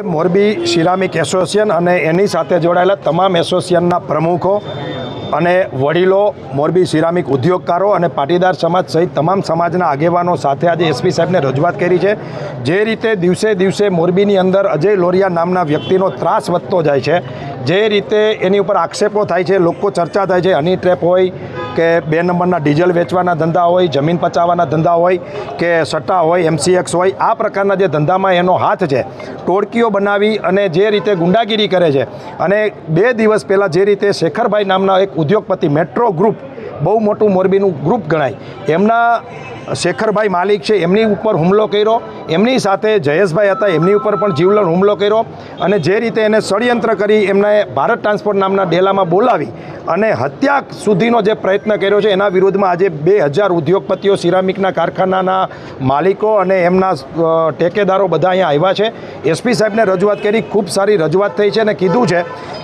Morbi ceramic association અને એની સાથે જોડાયેલા તમામ એસોસિએશનના પ્રમુખો અને વડીલો, મોરબી સિરામિક ઉદ્યોગકારો અને પાટીદાર સમાજ સહિત તમામ સમાજના આગેવાનો સાથે આજે એસપી સાહેબને રજૂઆત કરી છે। જે રીતે દિવસે દિવસે મોરબીની અંદર અજય લોરિયા નામના વ્યક્તિનો ત્રાસ વધતો જાય છે, જે રીતે એની ઉપર આક્ષેપો થાય છે, લોકો ચર્ચા થાય છે, હની ટ્રેપ હોય કે 2 નંબરના ડીઝલ વેચવાના ધંધા હોય, જમીન પચાવવાના ધંધા હોય કે સટ્ટા હોય, MCX હોય, આ પ્રકારના જે ધંધામાં એનો હાથ છે, ટોળકીઓ બનાવી અને જે રીતે ગુંડાગીરી કરે છે। અને 2 દિવસ પહેલાં જે રીતે શેખરભાઈ નામના એક ઉદ્યોગપતિ, મેટ્રો ગ્રુપ, બહુ મોટું મોરબીનું ગ્રુપ ગણાય, એમના શેખરભાઈ માલિક છે, એમની ઉપર હુમલો કર્યો, એમની સાથે જયેશભાઈ હતા, એમની ઉપર પણ જીવલેણ હુમલો કર્યો અને જે રીતે એને ષડયંત્ર કરી એમને ભારત ટ્રાન્સપોર્ટ નામના ડેલામાં બોલાવી અને હત્યા સુધીનો જે પ્રયત્ન કર્યો છે, એના વિરુદ્ધમાં આજે 2000 ઉદ્યોગપતિઓ, સિરામિકના કારખાનાના માલિકો અને એમના ટેકેદારો બધા અહીંયા આવ્યા છે। એસપી સાહેબને રજૂઆત કરી, ખૂબ સારી રજૂઆત થઈ છે અને કીધું છે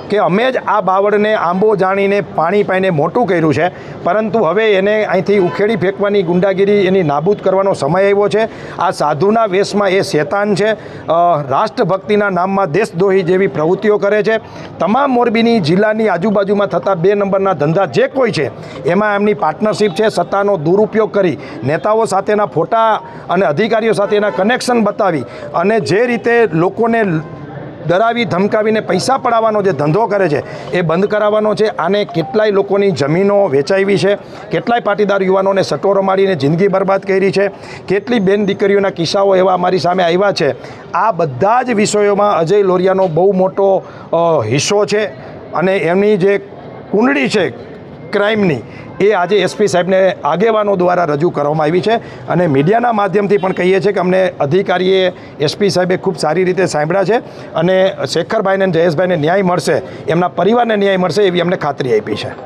કે અમે જ આ બાવળને આંબો જાણીને પાણી પાઈને મોટું કર્યું છે, પરંતુ હવે એને અહીંથી ઉખેડી ફેંકવાની ગુંડાગીરી, એની નાબૂદ કરવાનો સમય આવ્યો છે। આ સાધુના વેશમાં એ શેતાન છે, રાષ્ટ્રભક્તિના નામમાં દેશદ્રોહી જેવી પ્રવૃત્તિઓ કરે છે। તમામ મોરબીની જિલ્લાની આજુબાજુમાં થતા 2 નંબરના ધંધા જે કોઈ છે, એમાં એમની પાર્ટનરશિપ છે। સત્તાનો દુરુપયોગ કરી નેતાઓ સાથેના ફોટા અને અધિકારીઓ સાથેના કનેક્શન બતાવી અને જે રીતે લોકોને ડરાવી ધમકાવીને પૈસા પડાવવાનો જે ધંધો કરે છે, એ બંધ કરાવવાનો છે। આને કેટલાય લોકોની જમીનો વેચાવી છે, કેટલાય પાટીદાર યુવાનોને સટ્ટો રમાડીને જિંદગી બરબાદ કરી છે, કેટલી બેન દીકરીઓના કિસ્સાઓ એવા અમારી સામે આવ્યા છે। આ બધા જ વિષયોમાં અજય લોરિયાનો બહુ મોટો હિસ્સો છે અને એમની જે કુંડળી છે ક્રાઇમની, એ આજે એસપી સાહેબને આગેવાનો દ્વારા રજૂ કરવામાં આવી છે અને મીડિયાના માધ્યમથી પણ કહીએ છીએ કે અમને અધિકારીએ, એસપી સાહેબે ખૂબ સારી રીતે સાંભળ્યા છે અને શેખરભાઈને અને જયેશભાઈને ન્યાય મળશે, એમના પરિવારને ન્યાય મળશે એવી અમને ખાતરી આપી છે।